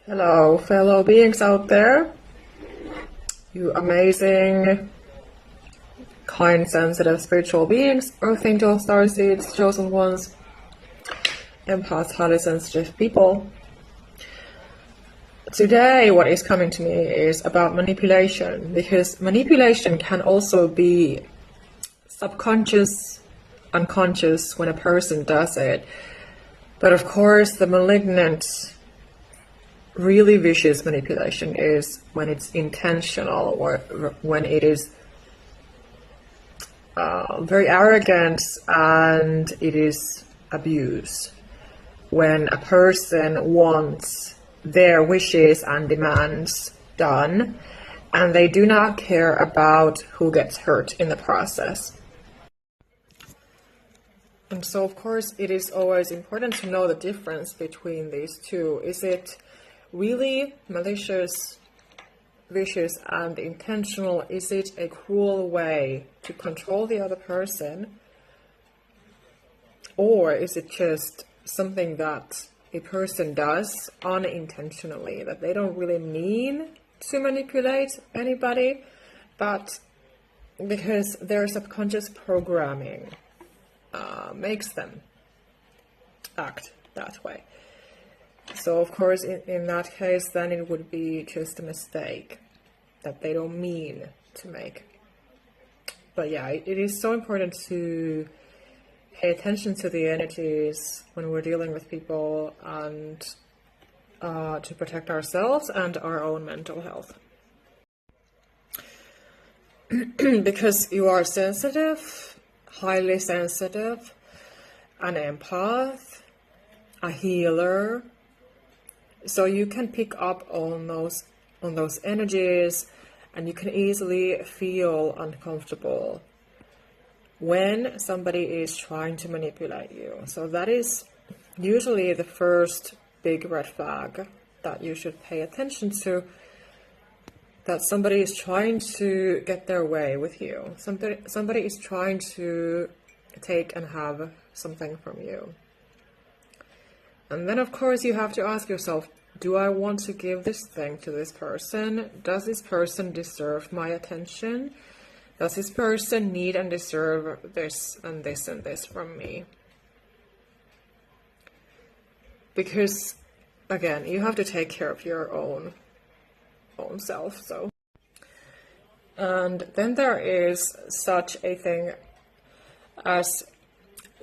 Hello, fellow beings out there. You amazing, kind, sensitive, spiritual beings, Earth Angels, Starseeds, Chosen Ones, empaths, highly sensitive people. Today, what is coming to me is about manipulation, because manipulation can also be subconscious, unconscious when a person does it. But of course, the malignant, really vicious manipulation is when it's intentional, or when it is very arrogant and it is abuse. When a person wants their wishes and demands done and they do not care about who gets hurt in the process. And so, of course, it is always important to know the difference between these two. Is it really malicious, vicious, and intentional? Is it a cruel way to control the other person? Or is it just something that a person does unintentionally, that they don't really mean to manipulate anybody, but because their subconscious programming makes them act that way? So of course, in that case, then it would be just a mistake that they don't mean to make. But yeah, it is so important to pay attention to the energies when we're dealing with people, and to protect ourselves and our own mental health. Because you are sensitive, highly sensitive, an empath, a healer, so you can pick up on those energies, and you can easily feel uncomfortable when somebody is trying to manipulate you. So that is usually the first big red flag that you should pay attention to, that somebody is trying to get their way with you. Somebody is trying to take and have something from you. And then, of course, you have to ask yourself, do I want to give this thing to this person? Does this person deserve my attention? Does this person need and deserve this and this and this from me? Because, again, you have to take care of your own self. So, and then there is such a thing as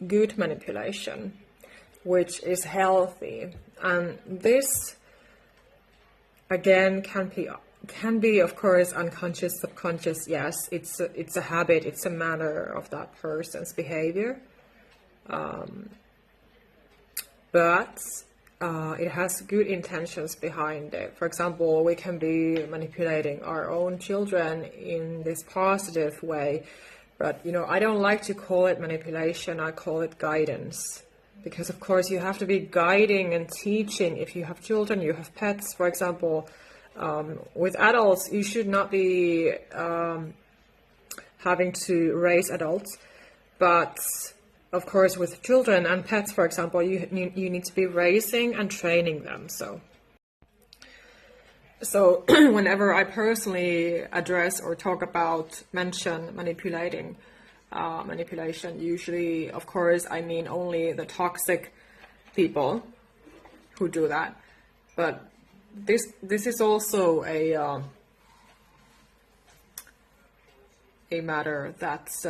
good manipulation, which is healthy, and this again can be of course unconscious, subconscious. Yes, it's a habit, it's a manner of that person's behavior, but it has good intentions behind it. For example, we can be manipulating our own children in this positive way, but I don't like to call it manipulation, I call it guidance. Because of course you have to be guiding and teaching. If you have children, you have pets, for example, with adults, you should not be having to raise adults. But of course, with children and pets, for example, you need to be raising and training them. So whenever I personally address or talk about, mention manipulation, usually, of course, I mean only the toxic people who do that. But this is also a matter that's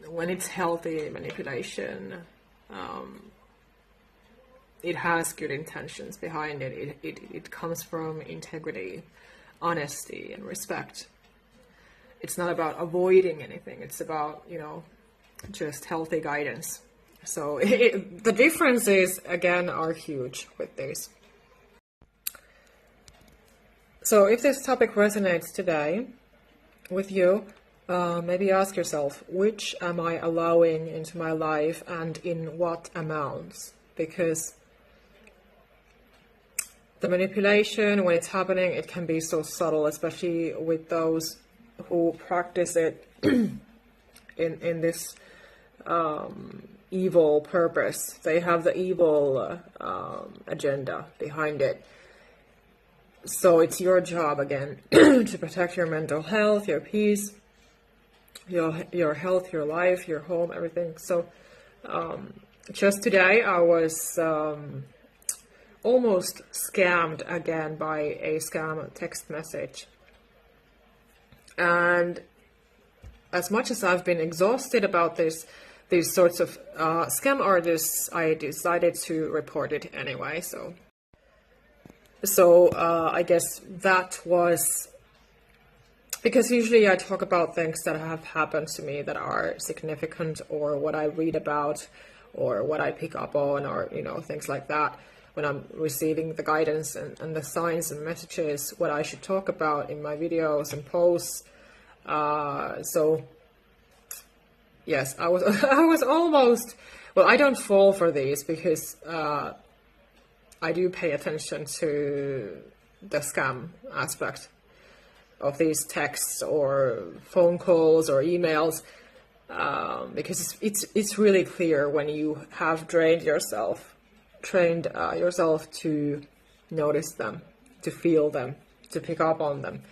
when it's healthy manipulation, it has good intentions behind it. It comes from integrity, honesty, and respect. It's not about avoiding anything. It's about, just healthy guidance. So the differences, again, are huge with this. So if this topic resonates today with you, maybe ask yourself, which am I allowing into my life and in what amounts? Because the manipulation, when it's happening, it can be so subtle, especially with those who practice it in this evil purpose. They have the evil agenda behind it. So it's your job again to protect your mental health, your peace, your health, your life, your home, everything. So just today I was almost scammed again by a scam text message. And as much as I've been exhausted about these sorts of scam artists, I decided to report it anyway. So I guess that was because usually I talk about things that have happened to me that are significant, or what I read about, or what I pick up on, or things like that, when I'm receiving the guidance and the signs and messages, what I should talk about in my videos and posts. So yes, I was I was almost, well, I don't fall for these because I do pay attention to the scam aspect of these texts or phone calls or emails, because it's really clear when you have trained yourself to notice them, to feel them, to pick up on them.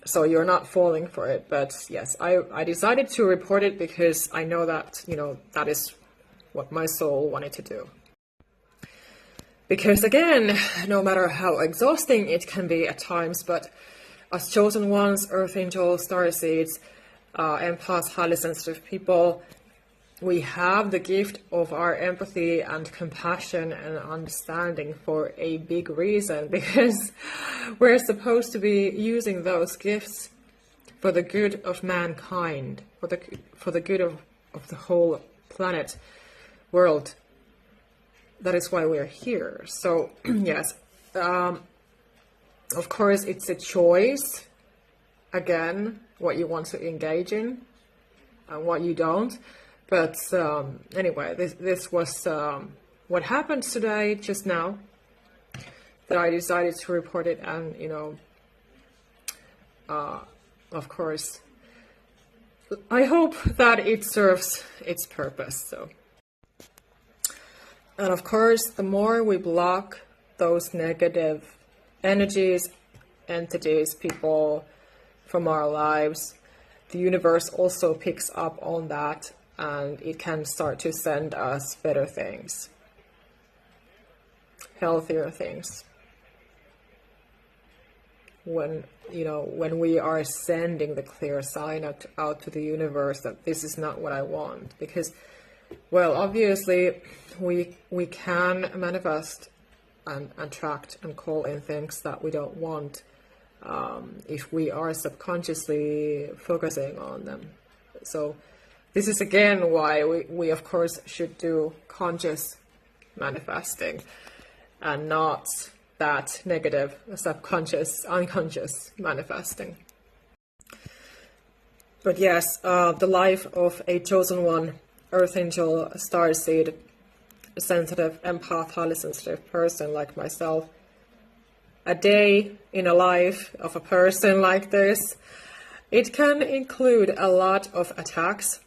So you're not falling for it. But yes, I decided to report it because I know that, that is what my soul wanted to do. Because again, no matter how exhausting it can be at times, but as chosen ones, earth angels, starseeds, empaths, highly sensitive people, we have the gift of our empathy and compassion and understanding for a big reason, because we're supposed to be using those gifts for the good of mankind, for the good of the whole planet, world. That is why we're here. So yes, of course it's a choice, again, what you want to engage in and what you don't. But anyway, this was what happened today, just now, that I decided to report it. And, of course, I hope that it serves its purpose. So, and of course, the more we block those negative energies, entities, people from our lives, the universe also picks up on that, and it can start to send us better things, healthier things. When we are sending the clear sign out to the universe that this is not what I want, because, well, obviously we can manifest and attract and call in things that we don't want, if we are subconsciously focusing on them. So this is again why we of course should do conscious manifesting, and not that negative, subconscious, unconscious manifesting. But yes, the life of a chosen one, earth angel, starseed, sensitive, empath, highly sensitive person like myself, a day in a life of a person like this, it can include a lot of attacks.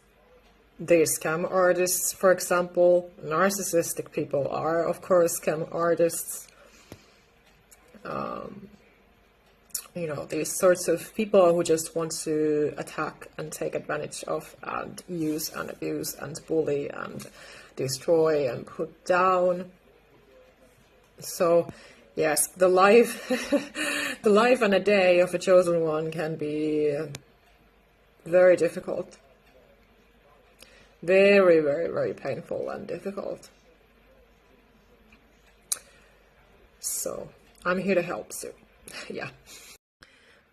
These scam artists, for example, narcissistic people are, of course, scam artists. These sorts of people who just want to attack and take advantage of and use and abuse and bully and destroy and put down. So yes, the life and a day of a chosen one can be very difficult. Very, very, very painful and difficult. So I'm here to help you. Yeah.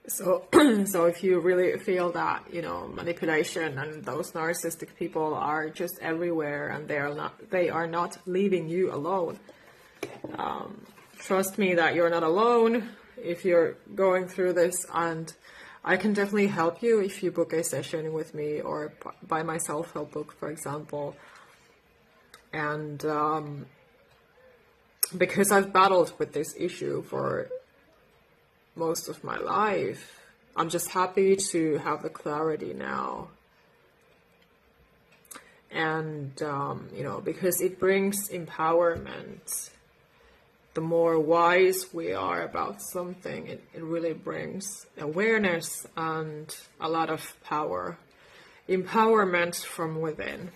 So if you really feel that, manipulation and those narcissistic people are just everywhere, and they are not leaving you alone. Trust me that you're not alone if you're going through this, and I can definitely help you if you book a session with me or buy my self-help book, for example. And because I've battled with this issue for most of my life, I'm just happy to have the clarity now. And, because it brings empowerment. the more wise we are about something, it really brings awareness and a lot of power, empowerment from within.